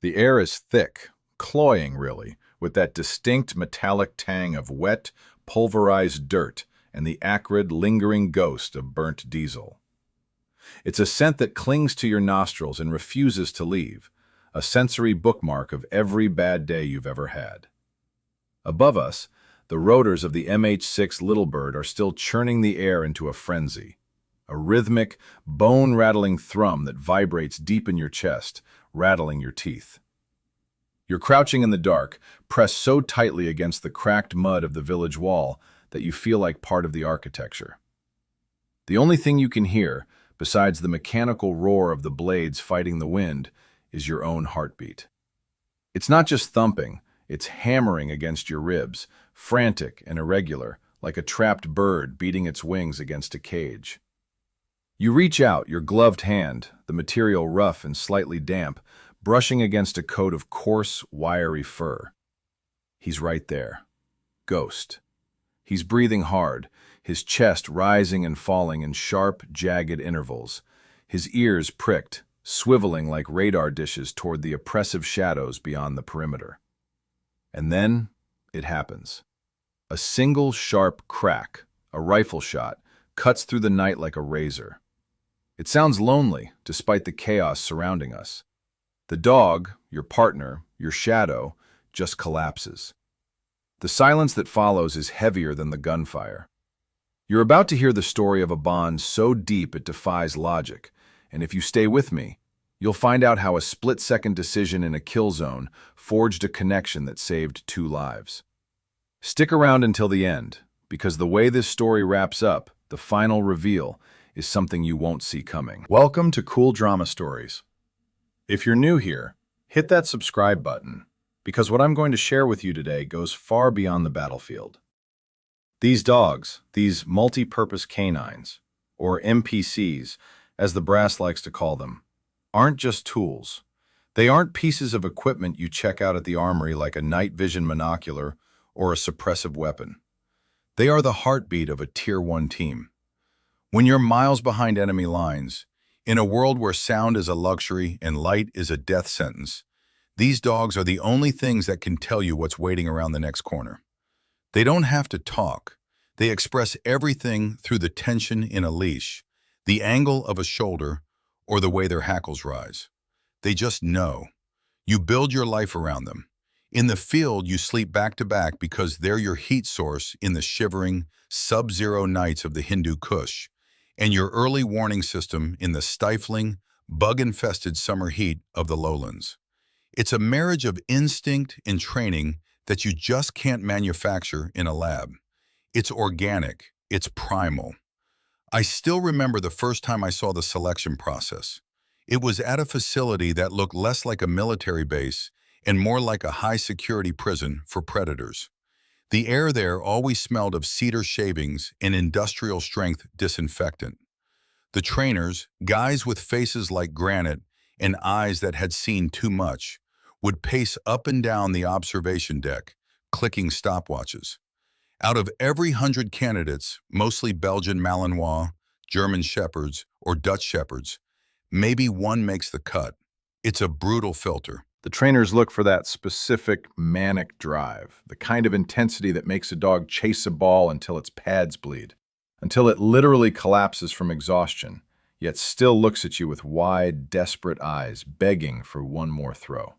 The air is thick, cloying really, with that distinct metallic tang of wet, pulverized dirt and the acrid, lingering ghost of burnt diesel. It's a scent that clings to your nostrils and refuses to leave, a sensory bookmark of every bad day you've ever had. Above us, the rotors of the MH-6 Little Bird are still churning the air into a frenzy, a rhythmic, bone-rattling thrum that vibrates deep in your chest, rattling your teeth. You're crouching in the dark, pressed so tightly against the cracked mud of the village wall that you feel like part of the architecture. The only thing you can hear, besides the mechanical roar of the blades fighting the wind, is your own heartbeat. It's not just thumping, it's hammering against your ribs, frantic and irregular, like a trapped bird beating its wings against a cage. You reach out, your gloved hand, the material rough and slightly damp, brushing against a coat of coarse, wiry fur. He's right there. Ghost. He's breathing hard, his chest rising and falling in sharp, jagged intervals, his ears pricked, swiveling like radar dishes toward the oppressive shadows beyond the perimeter. And then it happens. A single sharp crack, a rifle shot, cuts through the night like a razor. It sounds lonely, despite the chaos surrounding us. The dog, your partner, your shadow, just collapses. The silence that follows is heavier than the gunfire. You're about to hear the story of a bond so deep it defies logic, and if you stay with me, you'll find out how a split-second decision in a kill zone forged a connection that saved 2 lives. Stick around until the end, because the way this story wraps up, the final reveal, is something you won't see coming. Welcome to Cool Drama Stories. If you're new here, hit that subscribe button, because what I'm going to share with you today goes far beyond the battlefield. These dogs, these multi-purpose canines, or MPCs, as the brass likes to call them, aren't just tools. They aren't pieces of equipment you check out at the armory like a night vision monocular or a suppressive weapon. They are the heartbeat of a Tier 1 team. When you're miles behind enemy lines, in a world where sound is a luxury and light is a death sentence, these dogs are the only things that can tell you what's waiting around the next corner. They don't have to talk. They express everything through the tension in a leash, the angle of a shoulder, or the way their hackles rise. They just know. You build your life around them. In the field, you sleep back to back because they're your heat source in the shivering, sub-zero nights of the Hindu Kush, and your early warning system in the stifling, bug-infested summer heat of the lowlands. It's a marriage of instinct and training that you just can't manufacture in a lab. It's organic, it's primal. I still remember the first time I saw the selection process. It was at a facility that looked less like a military base and more like a high-security prison for predators. The air there always smelled of cedar shavings and industrial-strength disinfectant. The trainers, guys with faces like granite and eyes that had seen too much, would pace up and down the observation deck, clicking stopwatches. Out of every 100 candidates, mostly Belgian Malinois, German Shepherds, or Dutch Shepherds, maybe one makes the cut. It's a brutal filter. The trainers look for that specific manic drive, the kind of intensity that makes a dog chase a ball until its pads bleed, until it literally collapses from exhaustion, yet still looks at you with wide, desperate eyes, begging for one more throw.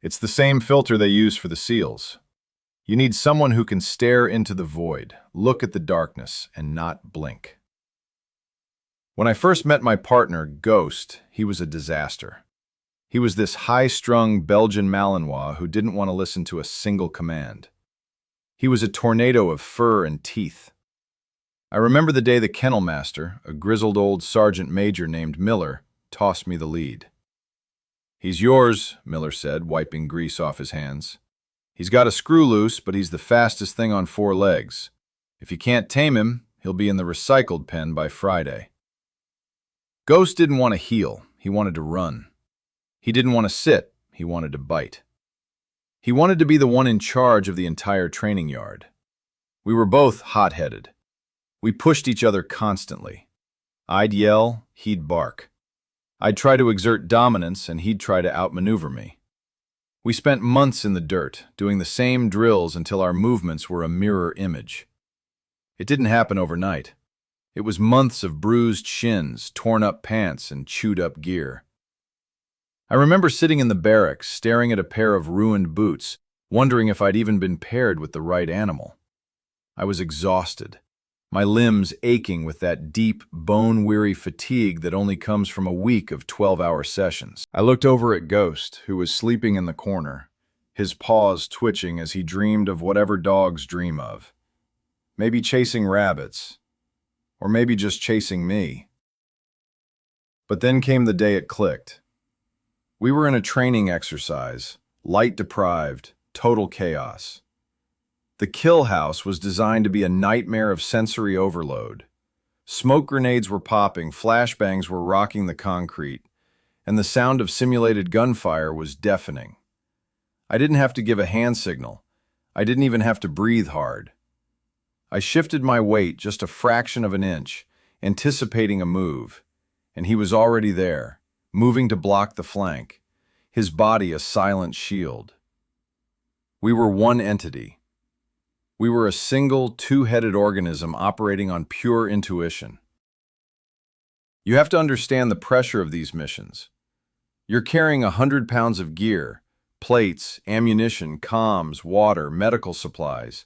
It's the same filter they use for the SEALs. You need someone who can stare into the void, look at the darkness, and not blink. When I first met my partner, Ghost, he was a disaster. He was this high-strung Belgian Malinois who didn't want to listen to a single command. He was a tornado of fur and teeth. I remember the day the kennel master, a grizzled old sergeant major named Miller, tossed me the lead. "He's yours," Miller said, wiping grease off his hands. "He's got a screw loose, but he's the fastest thing on 4 legs. If you can't tame him, he'll be in the recycled pen by Friday." Ghost didn't want to heel, he wanted to run. He didn't want to sit, he wanted to bite. He wanted to be the one in charge of the entire training yard. We were both hot-headed. We pushed each other constantly. I'd yell, he'd bark. I'd try to exert dominance, and he'd try to outmaneuver me. We spent months in the dirt, doing the same drills until our movements were a mirror image. It didn't happen overnight. It was months of bruised shins, torn-up pants, and chewed-up gear. I remember sitting in the barracks, staring at a pair of ruined boots, wondering if I'd even been paired with the right animal. I was exhausted, my limbs aching with that deep, bone-weary fatigue that only comes from a week of 12-hour sessions. I looked over at Ghost, who was sleeping in the corner, his paws twitching as he dreamed of whatever dogs dream of. Maybe chasing rabbits, or maybe just chasing me. But then came the day it clicked. We were in a training exercise, light-deprived, total chaos. The kill house was designed to be a nightmare of sensory overload. Smoke grenades were popping, flashbangs were rocking the concrete, and the sound of simulated gunfire was deafening. I didn't have to give a hand signal. I didn't even have to breathe hard. I shifted my weight just a fraction of an inch, anticipating a move, and he was already there, moving to block the flank, his body a silent shield. We were one entity. We were a single, two-headed organism operating on pure intuition. You have to understand the pressure of these missions. You're carrying 100 pounds of gear, plates, ammunition, comms, water, medical supplies,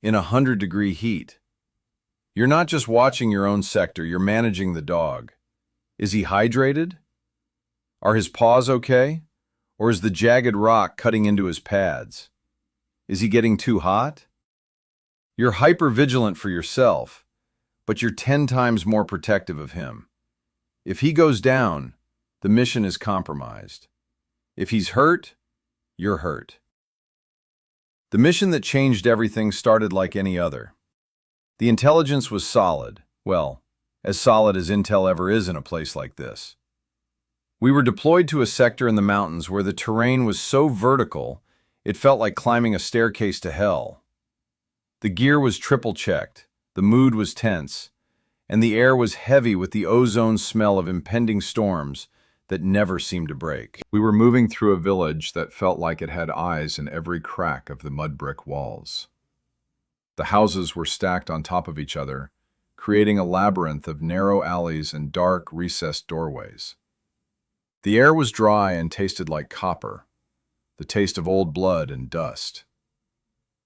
in 100-degree heat. You're not just watching your own sector, you're managing the dog. Is he hydrated? Are his paws okay? Or is the jagged rock cutting into his pads? Is he getting too hot? You're hyper-vigilant for yourself, but you're 10 times more protective of him. If he goes down, the mission is compromised. If he's hurt, you're hurt. The mission that changed everything started like any other. The intelligence was solid, well, as solid as intel ever is in a place like this. We were deployed to a sector in the mountains where the terrain was so vertical, it felt like climbing a staircase to hell. The gear was triple-checked, the mood was tense, and the air was heavy with the ozone smell of impending storms that never seemed to break. We were moving through a village that felt like it had eyes in every crack of the mud brick walls. The houses were stacked on top of each other, creating a labyrinth of narrow alleys and dark, recessed doorways. The air was dry and tasted like copper, the taste of old blood and dust.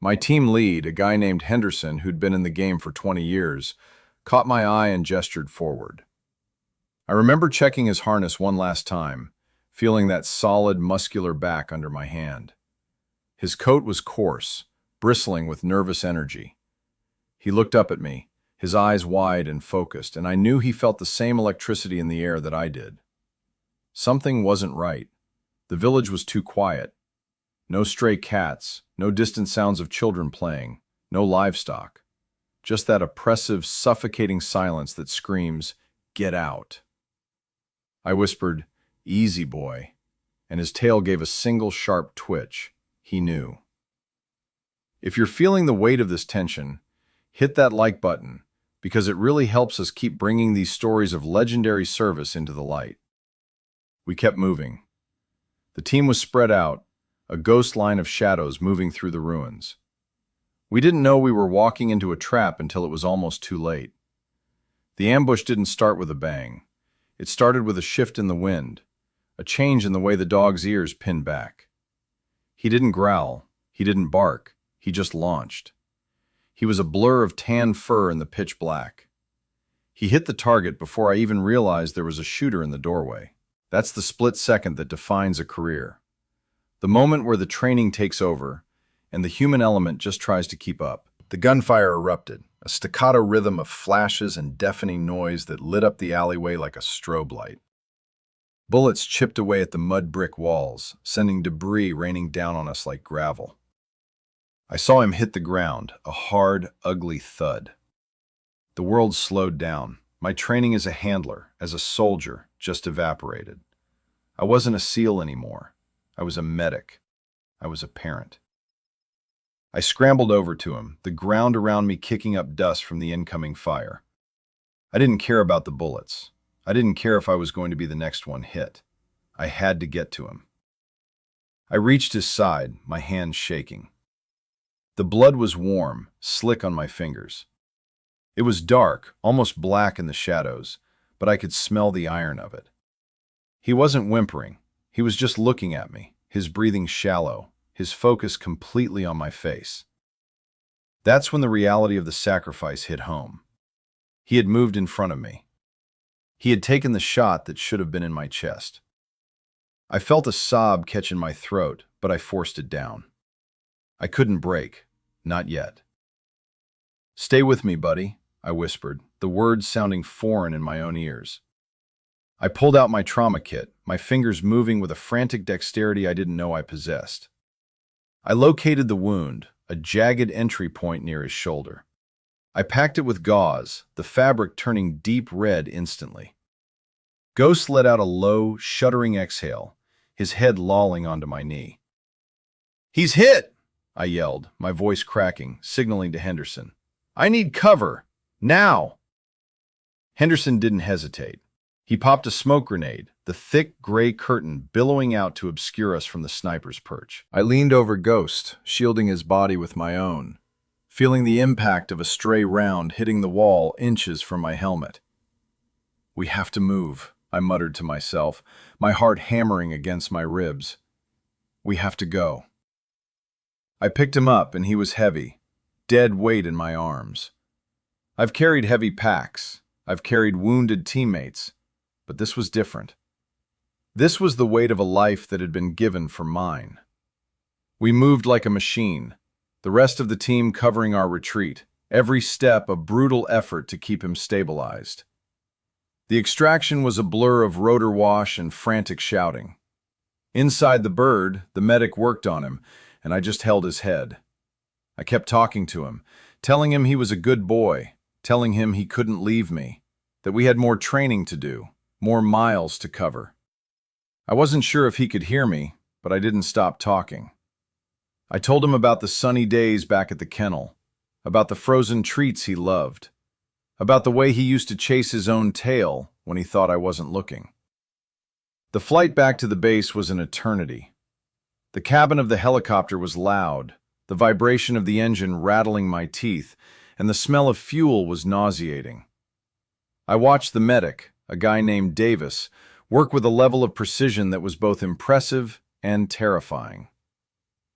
My team lead, a guy named Henderson who'd been in the game for 20 years, caught my eye and gestured forward. I remember checking his harness one last time, feeling that solid, muscular back under my hand. His coat was coarse, bristling with nervous energy. He looked up at me, his eyes wide and focused, and I knew he felt the same electricity in the air that I did. Something wasn't right. The village was too quiet. No stray cats, no distant sounds of children playing, no livestock. Just that oppressive, suffocating silence that screams, "Get out." I whispered, "Easy, boy," and his tail gave a single sharp twitch. He knew. If you're feeling the weight of this tension, hit that like button, because it really helps us keep bringing these stories of legendary service into the light. We kept moving. The team was spread out, a ghost line of shadows moving through the ruins. We didn't know we were walking into a trap until it was almost too late. The ambush didn't start with a bang. It started with a shift in the wind, a change in the way the dog's ears pinned back. He didn't growl, he didn't bark, he just launched. He was a blur of tan fur in the pitch black. He hit the target before I even realized there was a shooter in the doorway. That's the split second that defines a career. The moment where the training takes over, and the human element just tries to keep up. The gunfire erupted, a staccato rhythm of flashes and deafening noise that lit up the alleyway like a strobe light. Bullets chipped away at the mud brick walls, sending debris raining down on us like gravel. I saw him hit the ground, a hard, ugly thud. The world slowed down. My training as a handler, as a soldier, just evaporated. I wasn't a SEAL anymore. I was a medic. I was a parent. I scrambled over to him, the ground around me kicking up dust from the incoming fire. I didn't care about the bullets. I didn't care if I was going to be the next one hit. I had to get to him. I reached his side, my hands shaking. The blood was warm, slick on my fingers. It was dark, almost black in the shadows, but I could smell the iron of it. He wasn't whimpering. He was just looking at me, his breathing shallow, his focus completely on my face. That's when the reality of the sacrifice hit home. He had moved in front of me. He had taken the shot that should have been in my chest. I felt a sob catch in my throat, but I forced it down. I couldn't break, not yet. "Stay with me, buddy," I whispered, the words sounding foreign in my own ears. I pulled out my trauma kit, my fingers moving with a frantic dexterity I didn't know I possessed. I located the wound, a jagged entry point near his shoulder. I packed it with gauze, the fabric turning deep red instantly. Ghost let out a low, shuddering exhale, his head lolling onto my knee. "He's hit!" I yelled, my voice cracking, signaling to Henderson. "I need cover! Now!" Henderson didn't hesitate. He popped a smoke grenade, the thick gray curtain billowing out to obscure us from the sniper's perch. I leaned over Ghost, shielding his body with my own, feeling the impact of a stray round hitting the wall inches from my helmet. "We have to move," I muttered to myself, my heart hammering against my ribs. "We have to go." I picked him up, and he was heavy, dead weight in my arms. I've carried heavy packs. I've carried wounded teammates. But this was different. This was the weight of a life that had been given for mine. We moved like a machine, the rest of the team covering our retreat, every step a brutal effort to keep him stabilized. The extraction was a blur of rotor wash and frantic shouting. Inside the bird, the medic worked on him, and I just held his head. I kept talking to him, telling him he was a good boy, telling him he couldn't leave me, that we had more training to do, more miles to cover. I wasn't sure if he could hear me, but I didn't stop talking. I told him about the sunny days back at the kennel, about the frozen treats he loved, about the way he used to chase his own tail when he thought I wasn't looking. The flight back to the base was an eternity. The cabin of the helicopter was loud, the vibration of the engine rattling my teeth, and the smell of fuel was nauseating. I watched the medic, a guy named Davis, work with a level of precision that was both impressive and terrifying.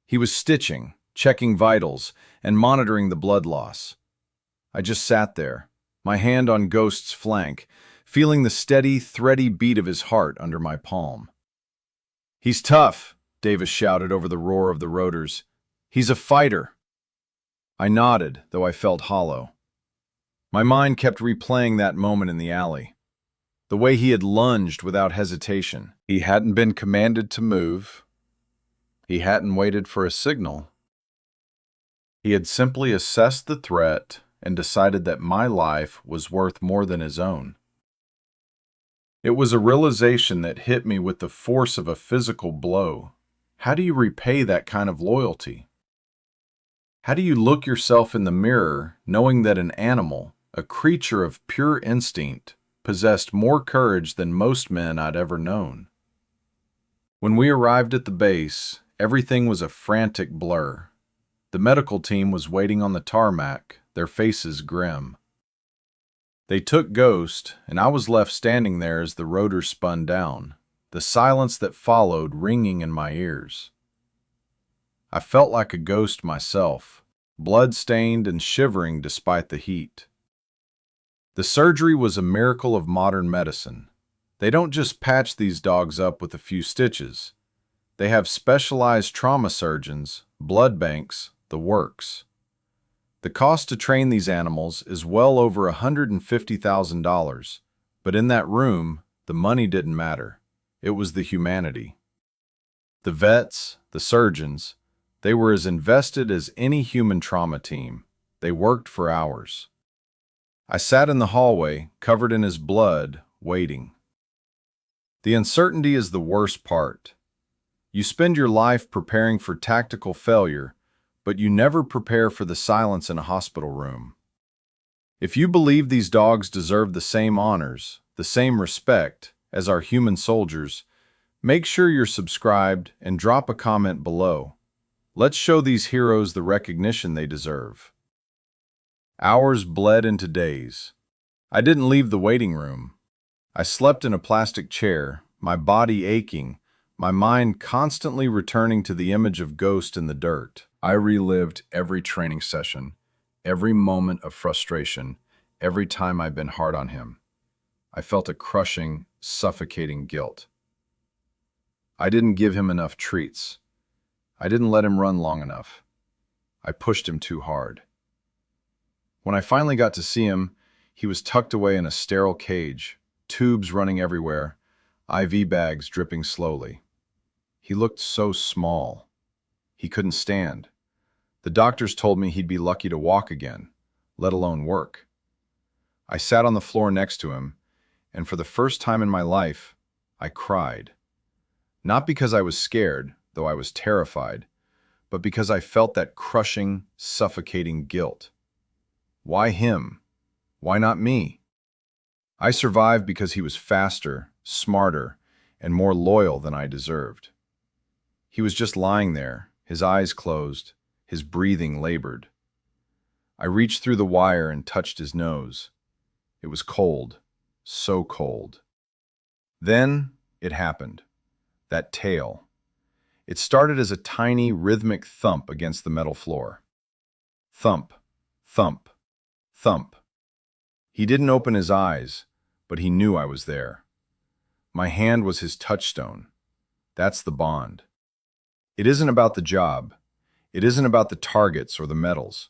He was stitching, checking vitals, and monitoring the blood loss. I just sat there, my hand on Ghost's flank, feeling the steady, thready beat of his heart under my palm. "He's tough," Davis shouted over the roar of the rotors. "He's a fighter." I nodded, though I felt hollow. My mind kept replaying that moment in the alley. The way he had lunged without hesitation. He hadn't been commanded to move. He hadn't waited for a signal. He had simply assessed the threat and decided that my life was worth more than his own. It was a realization that hit me with the force of a physical blow. How do you repay that kind of loyalty? How do you look yourself in the mirror knowing that an animal, a creature of pure instinct, possessed more courage than most men I'd ever known? When we arrived at the base, everything was a frantic blur. The medical team was waiting on the tarmac, their faces grim. They took Ghost, and I was left standing there as the rotor spun down, the silence that followed ringing in my ears. I felt like a ghost myself, blood-stained and shivering despite the heat. The surgery was a miracle of modern medicine. They don't just patch these dogs up with a few stitches. They have specialized trauma surgeons, blood banks, the works. The cost to train these animals is well over $150,000, but in that room, the money didn't matter. It was the humanity. The vets, the surgeons, they were as invested as any human trauma team. They worked for hours. I sat in the hallway, covered in his blood, waiting. The uncertainty is the worst part. You spend your life preparing for tactical failure, but you never prepare for the silence in a hospital room. If you believe these dogs deserve the same honors, the same respect as our human soldiers, make sure you're subscribed and drop a comment below. Let's show these heroes the recognition they deserve. Hours bled into days. I didn't leave the waiting room. I slept in a plastic chair, my body aching, my mind constantly returning to the image of Ghost in the dirt. I relived every training session, every moment of frustration, every time I'd been hard on him. I felt a crushing, suffocating guilt. I didn't give him enough treats. I didn't let him run long enough. I pushed him too hard. When I finally got to see him, he was tucked away in a sterile cage, tubes running everywhere, IV bags dripping slowly. He looked so small. He couldn't stand. The doctors told me he'd be lucky to walk again, let alone work. I sat on the floor next to him, and for the first time in my life, I cried. Not because I was scared, though I was terrified, but because I felt that crushing, suffocating guilt. Why him? Why not me? I survived because he was faster, smarter, and more loyal than I deserved. He was just lying there, his eyes closed, his breathing labored. I reached through the wire and touched his nose. It was cold, so cold. Then it happened. That tail. It started as a tiny, rhythmic thump against the metal floor. Thump, thump, thump. He didn't open his eyes, but he knew I was there. My hand was his touchstone. That's the bond. It isn't about the job. It isn't about the targets or the medals.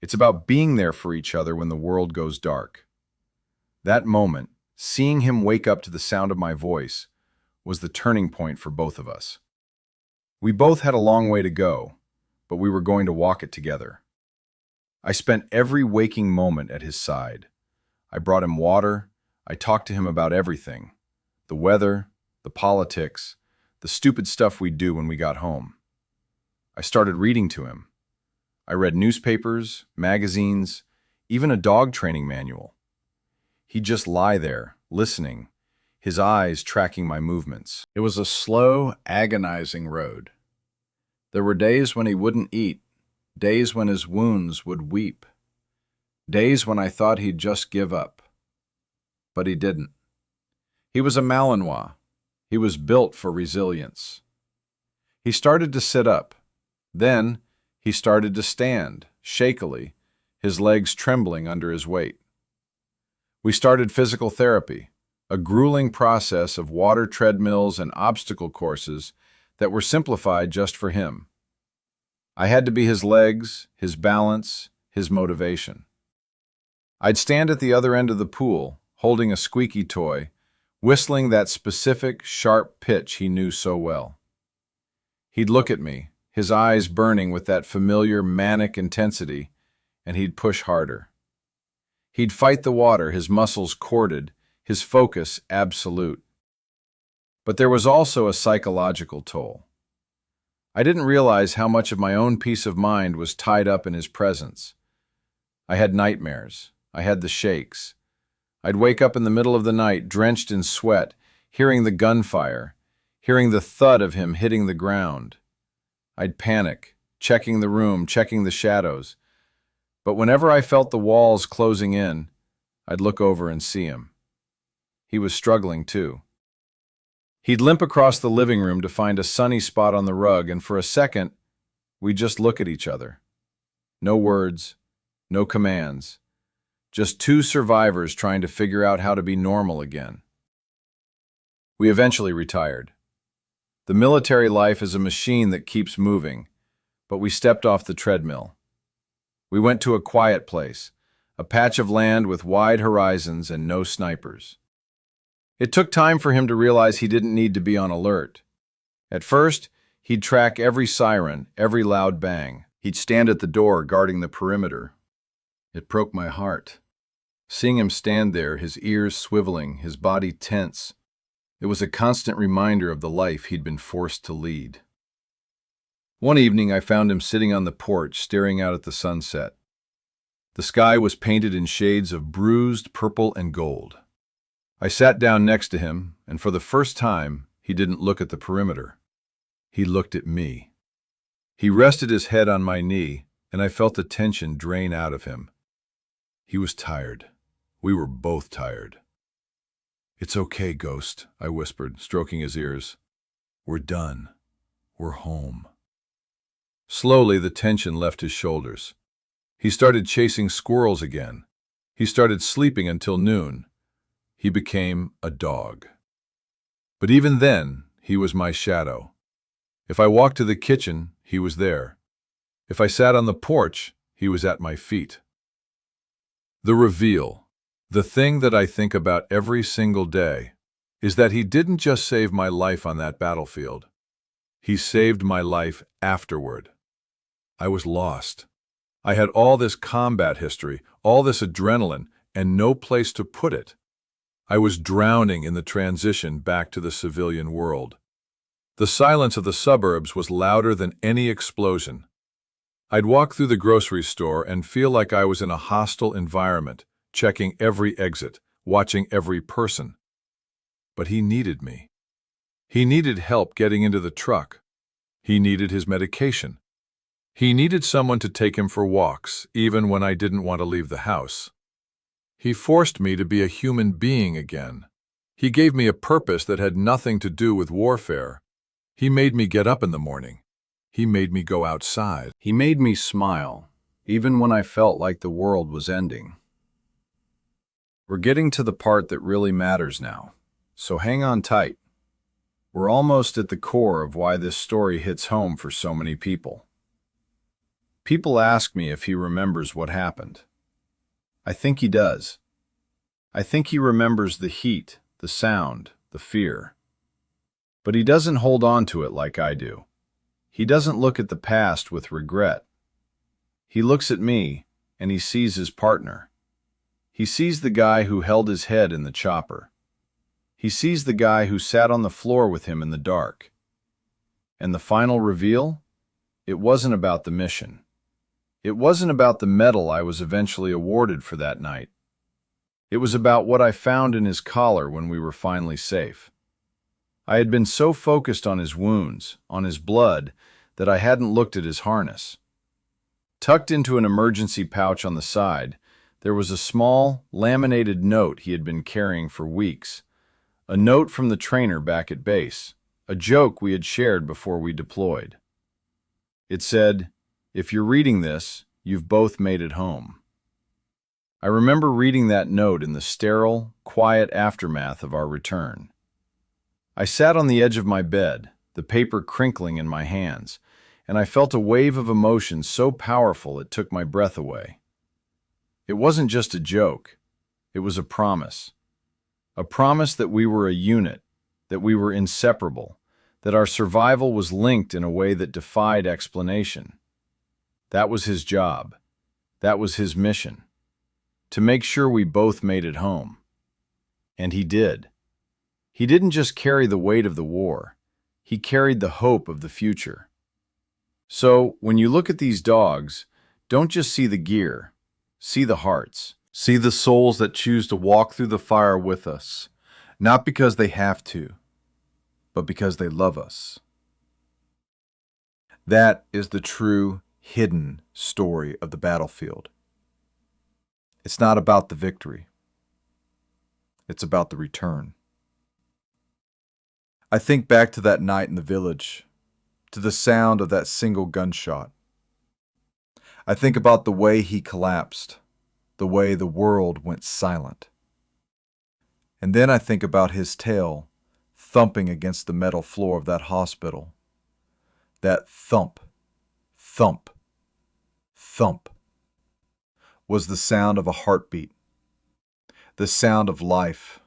It's about being there for each other when the world goes dark. That moment, seeing him wake up to the sound of my voice, was the turning point for both of us. We both had a long way to go, but we were going to walk it together. I spent every waking moment at his side. I brought him water. I talked to him about everything. The weather, the politics, the stupid stuff we'd do when we got home. I started reading to him. I read newspapers, magazines, even a dog training manual. He'd just lie there, listening, his eyes tracking my movements. It was a slow, agonizing road. There were days when he wouldn't eat, days when his wounds would weep, days when I thought he'd just give up. But he didn't. He was a Malinois. He was built for resilience. He started to sit up. Then he started to stand, shakily, his legs trembling under his weight. We started physical therapy, a grueling process of water treadmills and obstacle courses that were simplified just for him. I had to be his legs, his balance, his motivation. I'd stand at the other end of the pool, holding a squeaky toy, whistling that specific, sharp pitch he knew so well. He'd look at me, his eyes burning with that familiar manic intensity, and he'd push harder. He'd fight the water, his muscles corded, his focus absolute. But there was also a psychological toll. I didn't realize how much of my own peace of mind was tied up in his presence. I had nightmares. I had the shakes. I'd wake up in the middle of the night, drenched in sweat, hearing the gunfire, hearing the thud of him hitting the ground. I'd panic, checking the room, checking the shadows. But whenever I felt the walls closing in, I'd look over and see him. He was struggling too. He'd limp across the living room to find a sunny spot on the rug, and for a second, we'd just look at each other. No words, no commands. Just two survivors trying to figure out how to be normal again. We eventually retired. The military life is a machine that keeps moving, but we stepped off the treadmill. We went to a quiet place, a patch of land with wide horizons and no snipers. It took time for him to realize he didn't need to be on alert. At first, he'd track every siren, every loud bang. He'd stand at the door guarding the perimeter. It broke my heart. Seeing him stand there, his ears swiveling, his body tense, it was a constant reminder of the life he'd been forced to lead. One evening, I found him sitting on the porch, staring out at the sunset. The sky was painted in shades of bruised purple and gold. I sat down next to him, and for the first time, he didn't look at the perimeter. He looked at me. He rested his head on my knee, and I felt the tension drain out of him. He was tired. We were both tired. "It's okay, Ghost," I whispered, stroking his ears. "We're done. We're home." Slowly, the tension left his shoulders. He started chasing squirrels again. He started sleeping until noon. He became a dog. But even then, he was my shadow. If I walked to the kitchen, he was there. If I sat on the porch, he was at my feet. The reveal, the thing that I think about every single day, is that he didn't just save my life on that battlefield. He saved my life afterward. I was lost. I had all this combat history, all this adrenaline, and no place to put it. I was drowning in the transition back to the civilian world. The silence of the suburbs was louder than any explosion. I'd walk through the grocery store and feel like I was in a hostile environment, checking every exit, watching every person. But he needed me. He needed help getting into the truck. He needed his medication. He needed someone to take him for walks, even when I didn't want to leave the house. He forced me to be a human being again. He gave me a purpose that had nothing to do with warfare. He made me get up in the morning. He made me go outside. He made me smile, even when I felt like the world was ending. We're getting to the part that really matters now, so hang on tight. We're almost at the core of why this story hits home for so many people. People ask me if he remembers what happened. I think he does. I think he remembers the heat, the sound, the fear. But he doesn't hold on to it like I do. He doesn't look at the past with regret. He looks at me, and he sees his partner. He sees the guy who held his head in the chopper. He sees the guy who sat on the floor with him in the dark. And the final reveal? It wasn't about the mission. It wasn't about the medal I was eventually awarded for that night. It was about what I found in his collar when we were finally safe. I had been so focused on his wounds, on his blood, that I hadn't looked at his harness. Tucked into an emergency pouch on the side, there was a small, laminated note he had been carrying for weeks. A note from the trainer back at base, a joke we had shared before we deployed. It said, "If you're reading this, you've both made it home." I remember reading that note in the sterile, quiet aftermath of our return. I sat on the edge of my bed, the paper crinkling in my hands, and I felt a wave of emotion so powerful it took my breath away. It wasn't just a joke. It was a promise. A promise that we were a unit, that we were inseparable, that our survival was linked in a way that defied explanation. That was his job. That was his mission. To make sure we both made it home. And he did. He didn't just carry the weight of the war. He carried the hope of the future. So, when you look at these dogs, don't just see the gear. See the hearts. See the souls that choose to walk through the fire with us, not because they have to, but because they love us. That is the true, hidden story of the battlefield. It's not about the victory. It's about the return. I think back to that night in the village, to the sound of that single gunshot. I think about the way he collapsed, the way the world went silent. And then I think about his tail thumping against the metal floor of that hospital. That thump, thump, thump was the sound of a heartbeat, the sound of life,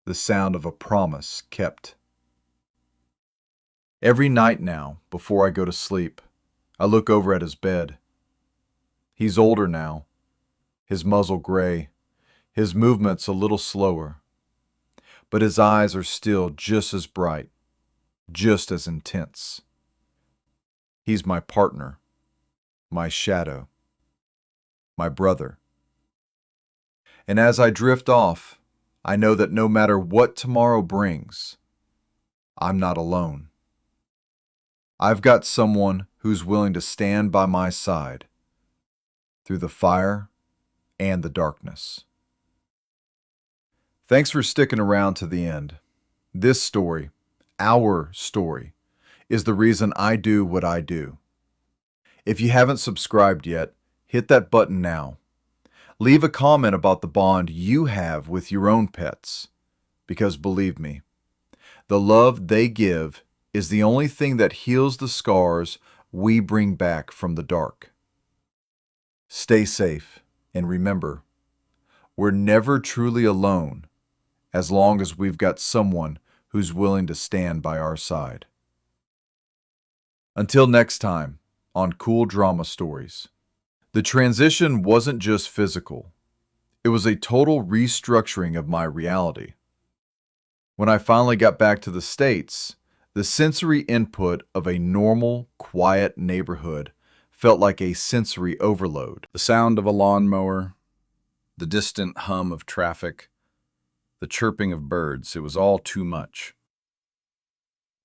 the sound of a promise kept. Every night now, before I go to sleep, I look over at his bed. He's older now, his muzzle gray, his movements a little slower, but his eyes are still just as bright, just as intense. He's my partner, my shadow, my brother. And as I drift off, I know that no matter what tomorrow brings, I'm not alone. I've got someone who's willing to stand by my side through the fire and the darkness. Thanks for sticking around to the end. This story, our story, is the reason I do what I do. If you haven't subscribed yet, hit that button now. Leave a comment about the bond you have with your own pets, because believe me, the love they give is the only thing that heals the scars we bring back from the dark. Stay safe, and remember, we're never truly alone as long as we've got someone who's willing to stand by our side. Until next time on Cool Drama Stories. The transition wasn't just physical. It was a total restructuring of my reality. When I finally got back to the States, the sensory input of a normal, quiet neighborhood felt like a sensory overload. The sound of a lawnmower, the distant hum of traffic, the chirping of birds, it was all too much.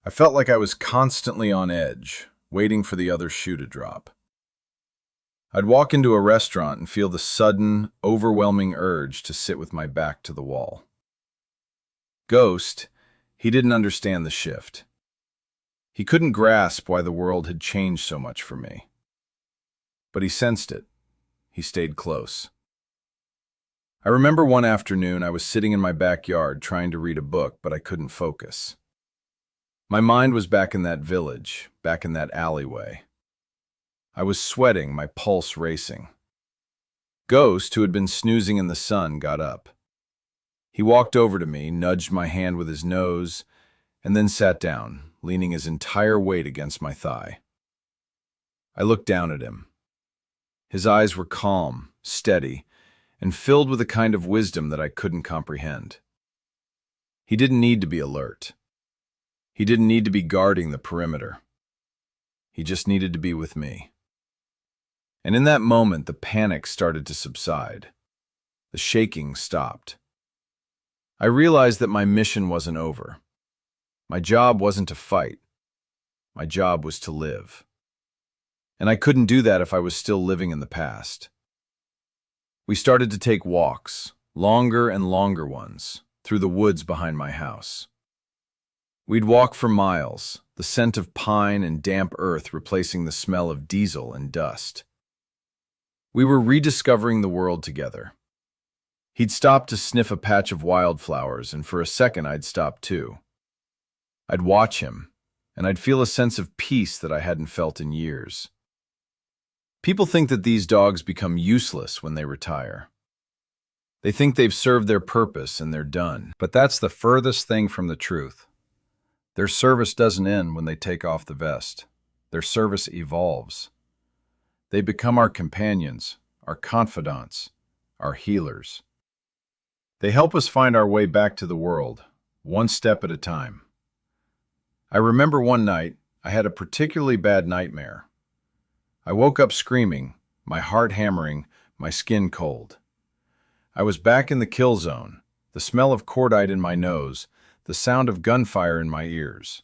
I felt like I was constantly on edge, waiting for the other shoe to drop. I'd walk into a restaurant and feel the sudden, overwhelming urge to sit with my back to the wall. Ghost, he didn't understand the shift. He couldn't grasp why the world had changed so much for me. But he sensed it. He stayed close. I remember one afternoon I was sitting in my backyard trying to read a book, but I couldn't focus. My mind was back in that village, back in that alleyway. I was sweating, my pulse racing. Ghost, who had been snoozing in the sun, got up. He walked over to me, nudged my hand with his nose, and then sat down, leaning his entire weight against my thigh. I looked down at him. His eyes were calm, steady, and filled with a kind of wisdom that I couldn't comprehend. He didn't need to be alert. He didn't need to be guarding the perimeter. He just needed to be with me. And in that moment, the panic started to subside. The shaking stopped. I realized that my mission wasn't over. My job wasn't to fight. My job was to live. And I couldn't do that if I was still living in the past. We started to take walks, longer and longer ones, through the woods behind my house. We'd walk for miles, the scent of pine and damp earth replacing the smell of diesel and dust. We were rediscovering the world together. He'd stop to sniff a patch of wildflowers, and for a second I'd stop too. I'd watch him, and I'd feel a sense of peace that I hadn't felt in years. People think that these dogs become useless when they retire. They think they've served their purpose and they're done. But that's the furthest thing from the truth. Their service doesn't end when they take off the vest. Their service evolves. They become our companions, our confidants, our healers. They help us find our way back to the world, one step at a time. I remember one night, I had a particularly bad nightmare. I woke up screaming, my heart hammering, my skin cold. I was back in the kill zone, the smell of cordite in my nose, the sound of gunfire in my ears.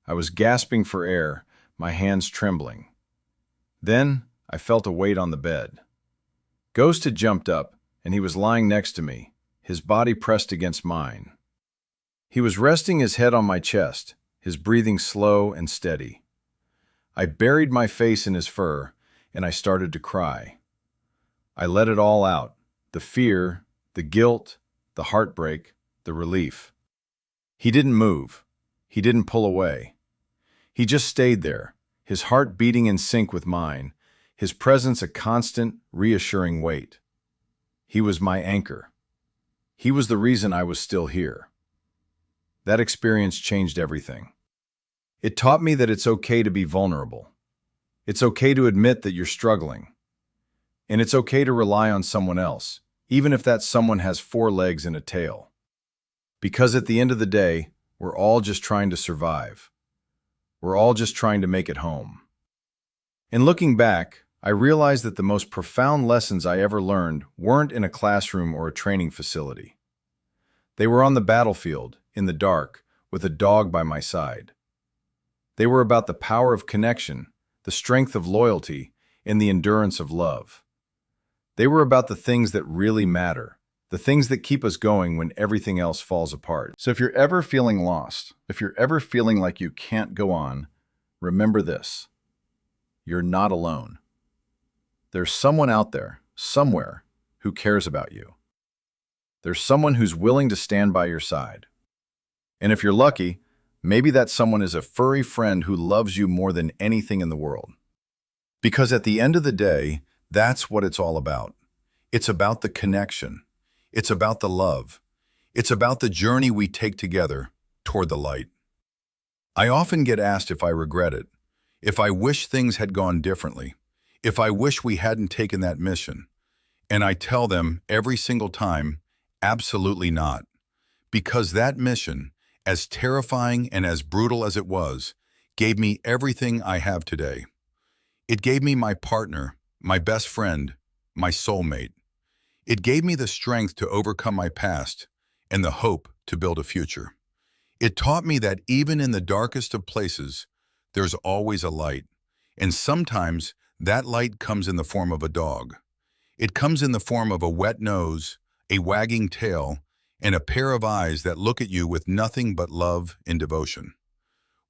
I was gasping for air, my hands trembling. Then I felt a weight on the bed. Ghost had jumped up, and he was lying next to me, his body pressed against mine. He was resting his head on my chest, his breathing slow and steady. I buried my face in his fur, and I started to cry. I let it all out, the fear, the guilt, the heartbreak, the relief. He didn't move. He didn't pull away. He just stayed there, his heart beating in sync with mine, his presence a constant, reassuring weight. He was my anchor. He was the reason I was still here. That experience changed everything. It taught me that it's okay to be vulnerable. It's okay to admit that you're struggling. And it's okay to rely on someone else, even if that someone has 4 legs and a tail. Because at the end of the day, we're all just trying to survive. We're all just trying to make it home. In looking back, I realized that the most profound lessons I ever learned weren't in a classroom or a training facility. They were on the battlefield, in the dark, with a dog by my side. They were about the power of connection, the strength of loyalty, and the endurance of love. They were about the things that really matter, the things that keep us going when everything else falls apart. So if you're ever feeling lost, if you're ever feeling like you can't go on, remember this: you're not alone. There's someone out there, somewhere, who cares about you. There's someone who's willing to stand by your side. And if you're lucky, maybe that someone is a furry friend who loves you more than anything in the world. Because at the end of the day, that's what it's all about. It's about the connection. It's about the love. It's about the journey we take together toward the light. I often get asked if I regret it, if I wish things had gone differently, if I wish we hadn't taken that mission. And I tell them every single time, absolutely not. Because that mission, as terrifying and as brutal as it was, gave me everything I have today. It gave me my partner, my best friend, my soulmate. It gave me the strength to overcome my past and the hope to build a future. It taught me that even in the darkest of places, there's always a light. And sometimes that light comes in the form of a dog. It comes in the form of a wet nose, a wagging tail, and a pair of eyes that look at you with nothing but love and devotion.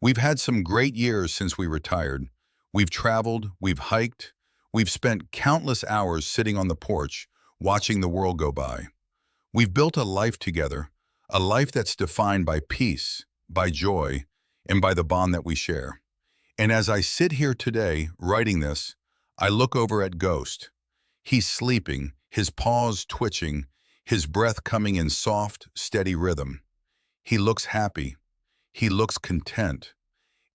We've had some great years since we retired. We've traveled, we've hiked, we've spent countless hours sitting on the porch, watching the world go by. We've built a life together, a life that's defined by peace, by joy, and by the bond that we share. And as I sit here today, writing this, I look over at Ghost. He's sleeping, his paws twitching, his breath coming in soft, steady rhythm. He looks happy. He looks content.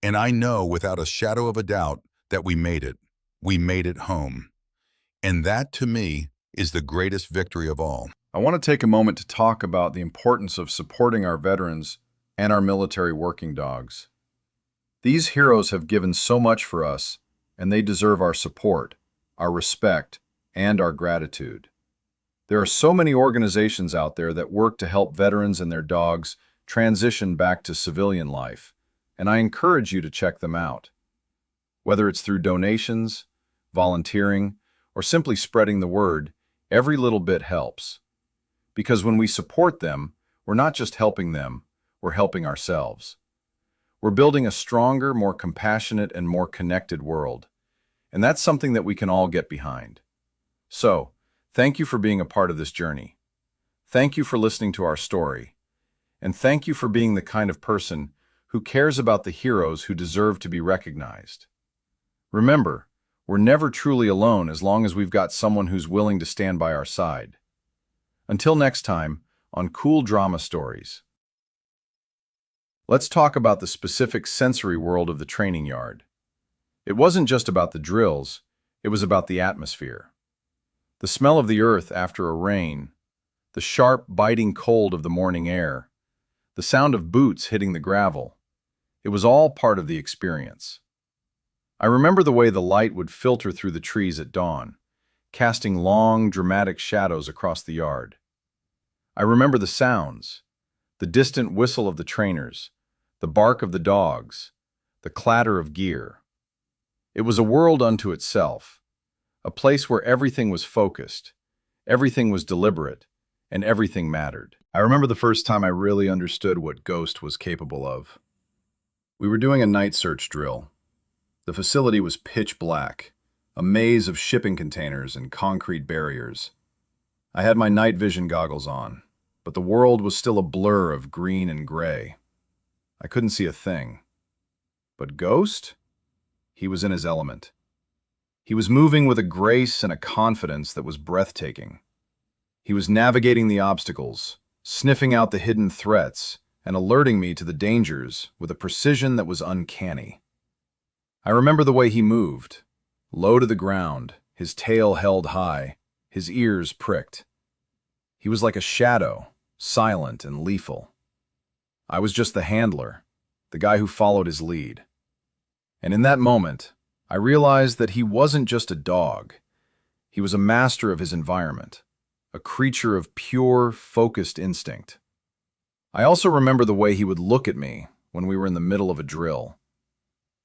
And I know without a shadow of a doubt that we made it. We made it home. And that, to me, is the greatest victory of all. I want to take a moment to talk about the importance of supporting our veterans and our military working dogs. These heroes have given so much for us, and they deserve our support, our respect, and our gratitude. There are so many organizations out there that work to help veterans and their dogs transition back to civilian life, and I encourage you to check them out. Whether it's through donations, volunteering, or simply spreading the word, every little bit helps. Because when we support them, we're not just helping them, we're helping ourselves. We're building a stronger, more compassionate, and more connected world. And that's something that we can all get behind. So, thank you for being a part of this journey. Thank you for listening to our story. And thank you for being the kind of person who cares about the heroes who deserve to be recognized. Remember, we're never truly alone as long as we've got someone who's willing to stand by our side. Until next time, on Cool Drama Stories. Let's talk about the specific sensory world of the training yard. It wasn't just about the drills, it was about the atmosphere. The smell of the earth after a rain, the sharp, biting cold of the morning air, the sound of boots hitting the gravel. It was all part of the experience. I remember the way the light would filter through the trees at dawn, casting long, dramatic shadows across the yard. I remember the sounds, the distant whistle of the trainers, the bark of the dogs, the clatter of gear. It was a world unto itself, a place where everything was focused, everything was deliberate, and everything mattered. I remember the first time I really understood what Ghost was capable of. We were doing a night search drill. The facility was pitch black, a maze of shipping containers and concrete barriers. I had my night vision goggles on, but the world was still a blur of green and gray. I couldn't see a thing. But Ghost? He was in his element. He was moving with a grace and a confidence that was breathtaking. He was navigating the obstacles, sniffing out the hidden threats, and alerting me to the dangers with a precision that was uncanny. I remember the way he moved, low to the ground, his tail held high, his ears pricked. He was like a shadow, silent and lethal. I was just the handler, the guy who followed his lead. And in that moment, I realized that he wasn't just a dog. He was a master of his environment, a creature of pure, focused instinct. I also remember the way he would look at me when we were in the middle of a drill.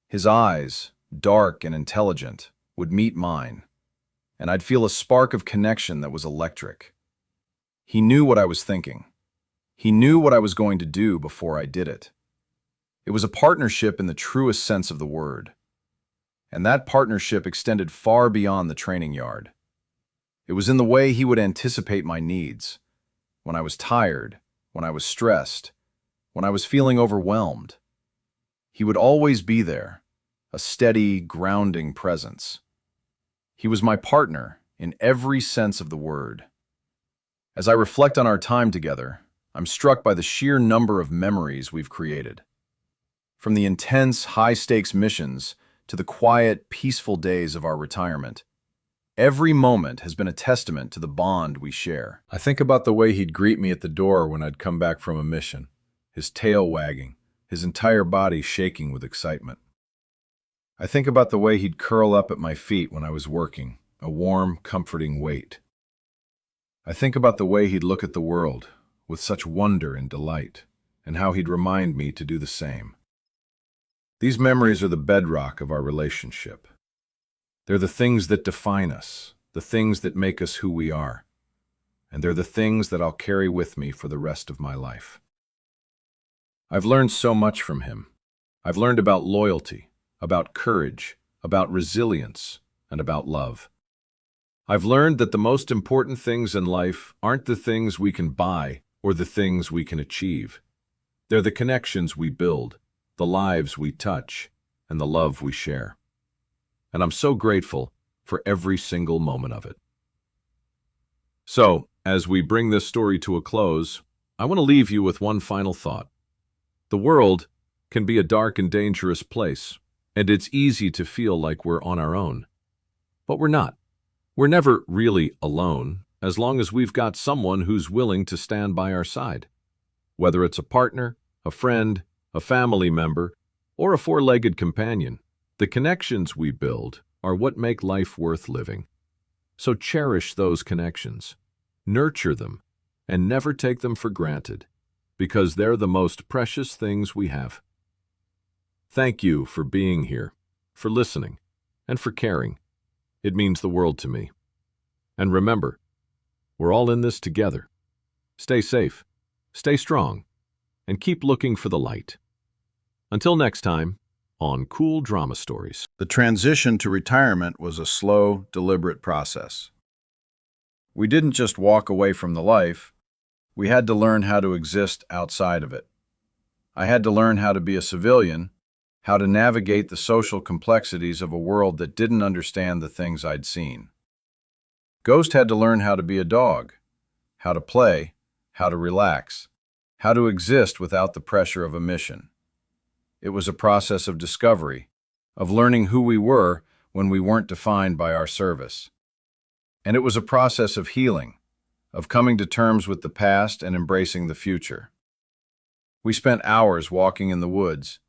His eyes, dark and intelligent, would meet mine, and I'd feel a spark of connection that was electric. He knew what I was thinking. He knew what I was going to do before I did it. It was a partnership in the truest sense of the word. And that partnership extended far beyond the training yard. It was in the way he would anticipate my needs. When I was tired, when I was stressed, when I was feeling overwhelmed. He would always be there, a steady, grounding presence. He was my partner in every sense of the word. As I reflect on our time together, I'm struck by the sheer number of memories we've created. From the intense, high-stakes missions to the quiet, peaceful days of our retirement, every moment has been a testament to the bond we share. I think about the way he'd greet me at the door when I'd come back from a mission, his tail wagging, his entire body shaking with excitement. I think about the way he'd curl up at my feet when I was working, a warm, comforting weight. I think about the way he'd look at the world with such wonder and delight, and how he'd remind me to do the same. These memories are the bedrock of our relationship. They're the things that define us, the things that make us who we are, and they're the things that I'll carry with me for the rest of my life. I've learned so much from him. I've learned about loyalty, about courage, about resilience, and about love. I've learned that the most important things in life aren't the things we can buy or the things we can achieve. They're the connections we build, the lives we touch, and the love we share. And I'm so grateful for every single moment of it. So, as we bring this story to a close, I want to leave you with one final thought. The world can be a dark and dangerous place, and it's easy to feel like we're on our own. But we're not. We're never really alone, as long as we've got someone who's willing to stand by our side. Whether it's a partner, a friend, a family member, or a four-legged companion, the connections we build are what make life worth living. So cherish those connections, nurture them, and never take them for granted, because they're the most precious things we have. Thank you for being here, for listening, and for caring. It means the world to me. And remember, we're all in this together. Stay safe, stay strong, and keep looking for the light. Until next time, on Cool Drama Stories. The transition to retirement was a slow, deliberate process. We didn't just walk away from the life, we had to learn how to exist outside of it. I had to learn how to be a civilian, how to navigate the social complexities of a world that didn't understand the things I'd seen. Ghost had to learn how to be a dog, how to play, how to relax, how to exist without the pressure of a mission. It was a process of discovery, of learning who we were when we weren't defined by our service. And it was a process of healing, of coming to terms with the past and embracing the future. We spent hours walking in the woods,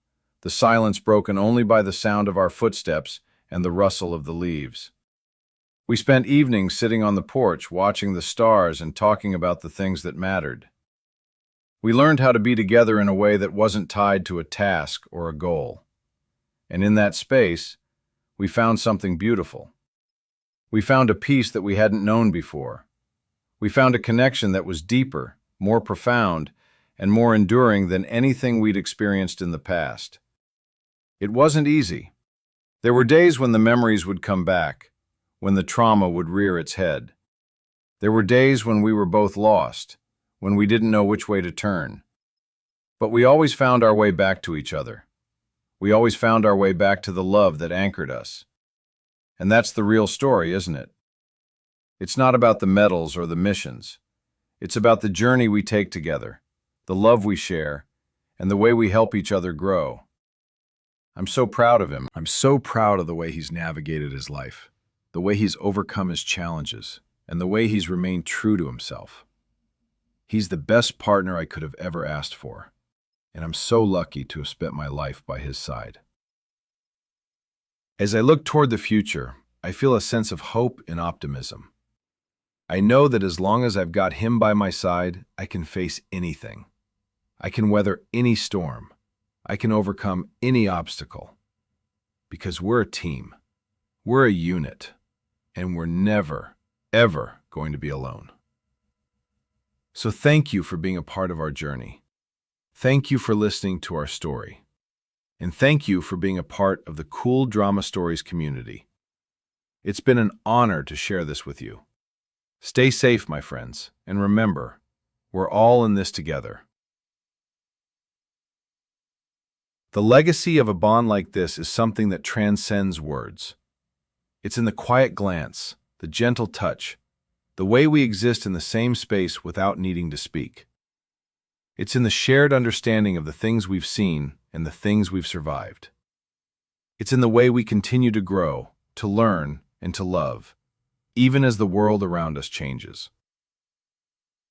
the silence broken only by the sound of our footsteps and the rustle of the leaves. We spent evenings sitting on the porch watching the stars and talking about the things that mattered. We learned how to be together in a way that wasn't tied to a task or a goal. And in that space, we found something beautiful. We found a peace that we hadn't known before. We found a connection that was deeper, more profound, and more enduring than anything we'd experienced in the past. It wasn't easy. There were days when the memories would come back, when the trauma would rear its head. There were days when we were both lost, when we didn't know which way to turn. But we always found our way back to each other. We always found our way back to the love that anchored us. And that's the real story, isn't it? It's not about the medals or the missions. It's about the journey we take together, the love we share, and the way we help each other grow. I'm so proud of him. I'm so proud of the way he's navigated his life, the way he's overcome his challenges, and the way he's remained true to himself. He's the best partner I could have ever asked for, and I'm so lucky to have spent my life by his side. As I look toward the future, I feel a sense of hope and optimism. I know that as long as I've got him by my side, I can face anything. I can weather any storm. I can overcome any obstacle. Because we're a team. We're a unit. And we're never, ever going to be alone. So thank you for being a part of our journey. Thank you for listening to our story. And thank you for being a part of the Cool Drama Stories community. It's been an honor to share this with you. Stay safe, my friends, and remember, we're all in this together. The legacy of a bond like this is something that transcends words. It's in the quiet glance, the gentle touch, the way we exist in the same space without needing to speak. It's in the shared understanding of the things we've seen and the things we've survived. It's in the way we continue to grow, to learn, and to love, even as the world around us changes.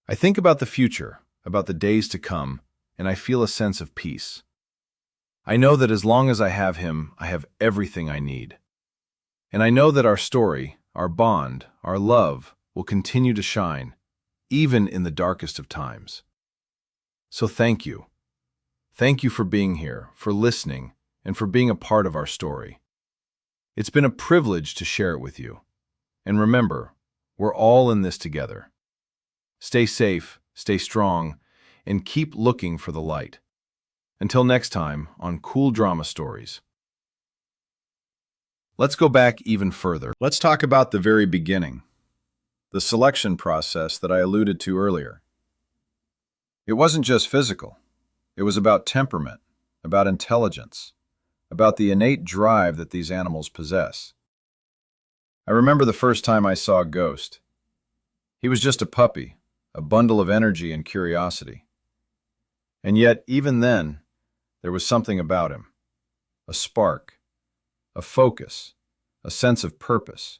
I think about the future, about the days to come, and I feel a sense of peace. I know that as long as I have him, I have everything I need. And I know that our story, our bond, our love, will continue to shine, even in the darkest of times. So thank you. Thank you for being here, for listening, and for being a part of our story. It's been a privilege to share it with you. And remember, we're all in this together. Stay safe, stay strong, and keep looking for the light. Until next time on Cool Drama Stories. Let's go back even further. Let's talk about the very beginning, the selection process that I alluded to earlier. It wasn't just physical. It was about temperament, about intelligence, about the innate drive that these animals possess. I remember the first time I saw Ghost. He was just a puppy, a bundle of energy and curiosity. And yet, even then, there was something about him, a spark, a focus, a sense of purpose.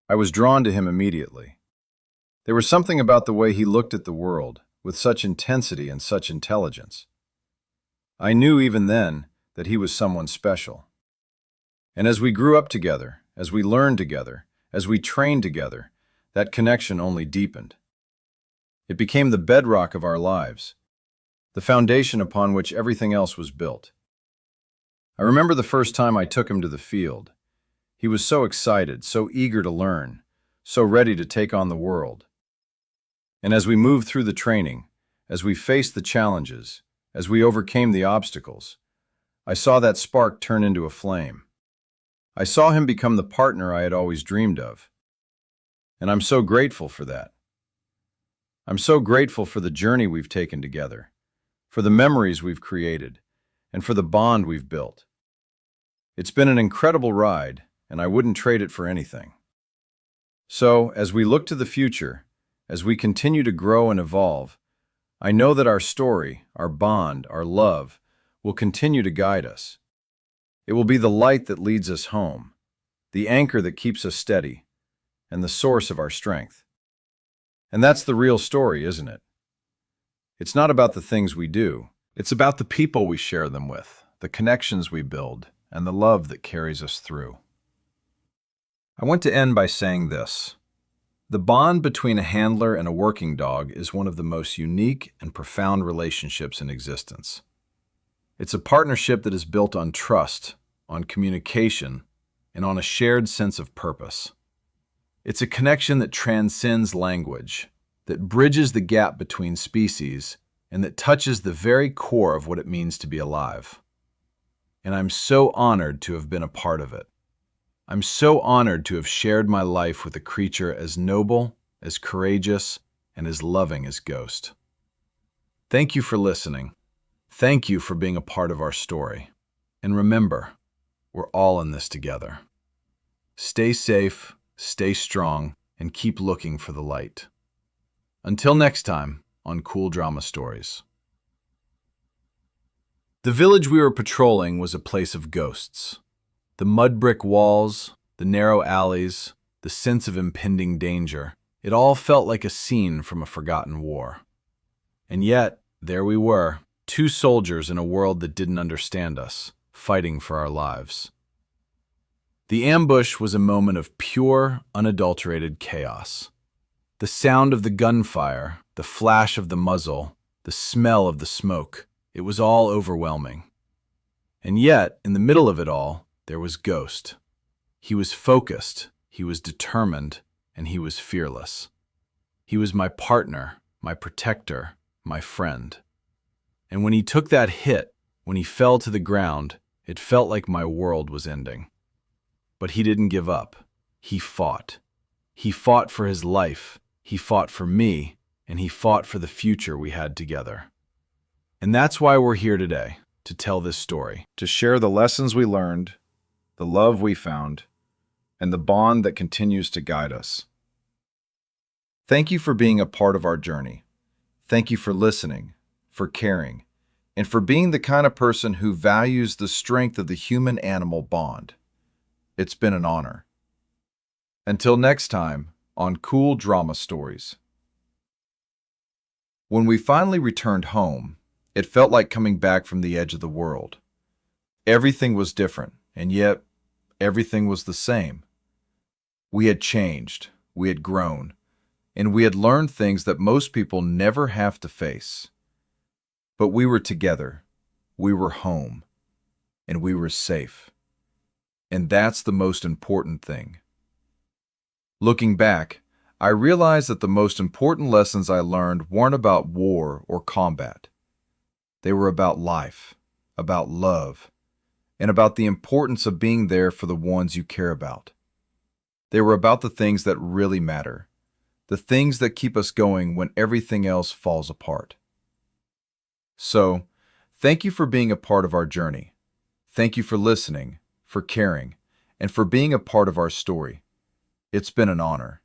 I was drawn to him immediately. There was something about the way he looked at the world, with such intensity and such intelligence. I knew even then that he was someone special. And as we grew up together, as we learned together, as we trained together, that connection only deepened. It became the bedrock of our lives, the foundation upon which everything else was built. I remember the first time I took him to the field. He was so excited, so eager to learn, so ready to take on the world. And as we moved through the training, as we faced the challenges, as we overcame the obstacles, I saw that spark turn into a flame. I saw him become the partner I had always dreamed of. And I'm so grateful for that. I'm so grateful for the journey we've taken together, for the memories we've created, and for the bond we've built. It's been an incredible ride, and I wouldn't trade it for anything. So, as we look to the future, as we continue to grow and evolve, I know that our story, our bond, our love, will continue to guide us. It will be the light that leads us home, the anchor that keeps us steady, and the source of our strength. And that's the real story, isn't it? It's not about the things we do. It's about the people we share them with, the connections we build, and the love that carries us through. I want to end by saying this. The bond between a handler and a working dog is one of the most unique and profound relationships in existence. It's a partnership that is built on trust, on communication, and on a shared sense of purpose. It's a connection that transcends language, that bridges the gap between species, and that touches the very core of what it means to be alive. And I'm so honored to have been a part of it. I'm so honored to have shared my life with a creature as noble, as courageous, and as loving as Ghost. Thank you for listening. Thank you for being a part of our story. And remember, we're all in this together. Stay safe, stay strong, and keep looking for the light. Until next time on Cool Drama Stories. The village we were patrolling was a place of ghosts. The mud brick walls, the narrow alleys, the sense of impending danger, it all felt like a scene from a forgotten war. And yet, there we were, two soldiers in a world that didn't understand us, fighting for our lives. The ambush was a moment of pure, unadulterated chaos. The sound of the gunfire, the flash of the muzzle, the smell of the smoke. It was all overwhelming. And yet, in the middle of it all, there was Ghost. He was focused, he was determined, and he was fearless. He was my partner, my protector, my friend. And when he took that hit, when he fell to the ground, it felt like my world was ending. But he didn't give up. He fought. He fought for his life, he fought for me, and he fought for the future we had together. And that's why we're here today, to tell this story. To share the lessons we learned, the love we found, and the bond that continues to guide us. Thank you for being a part of our journey. Thank you for listening, for caring, and for being the kind of person who values the strength of the human-animal bond. It's been an honor. Until next time, on Cool Drama Stories. When we finally returned home, it felt like coming back from the edge of the world. Everything was different, and yet everything was the same. We had changed, we had grown, and we had learned things that most people never have to face. But we were together, we were home, and we were safe. And that's the most important thing. Looking back, I realized that the most important lessons I learned weren't about war or combat. They were about life, about love, and about the importance of being there for the ones you care about. They were about the things that really matter, the things that keep us going when everything else falls apart. So, thank you for being a part of our journey. Thank you for listening, for caring, and for being a part of our story. It's been an honor.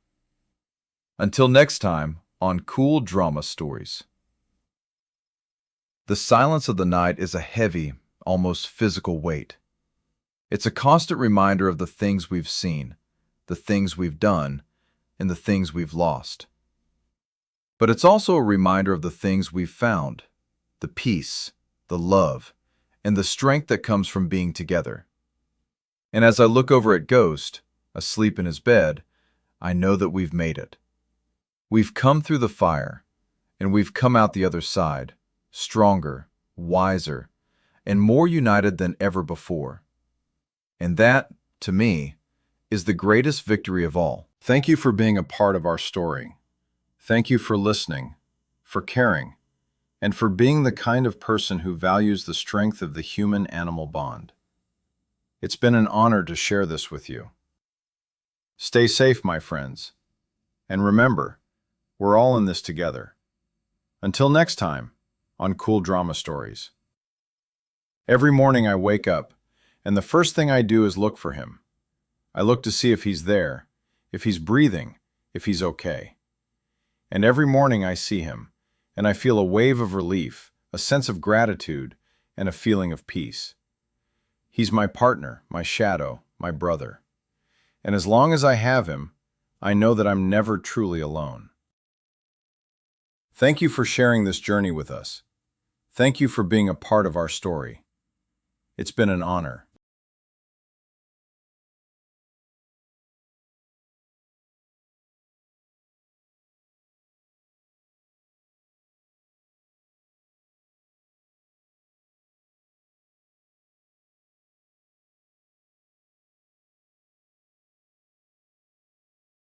Until next time on Cool Drama Stories. The silence of the night is a heavy, almost physical weight. It's a constant reminder of the things we've seen, the things we've done, and the things we've lost. But it's also a reminder of the things we've found, the peace, the love, and the strength that comes from being together. And as I look over at Ghost, asleep in his bed, I know that we've made it. We've come through the fire, and we've come out the other side, stronger, wiser, and more united than ever before. And that, to me, is the greatest victory of all. Thank you for being a part of our story. Thank you for listening, for caring, and for being the kind of person who values the strength of the human-animal bond. It's been an honor to share this with you. Stay safe, my friends. And remember, we're all in this together. Until next time, on Cool Drama Stories. Every morning I wake up, and the first thing I do is look for him. I look to see if he's there, if he's breathing, if he's okay. And every morning I see him, and I feel a wave of relief, a sense of gratitude, and a feeling of peace. He's my partner, my shadow, my brother. And as long as I have him, I know that I'm never truly alone. Thank you for sharing this journey with us. Thank you for being a part of our story. It's been an honor.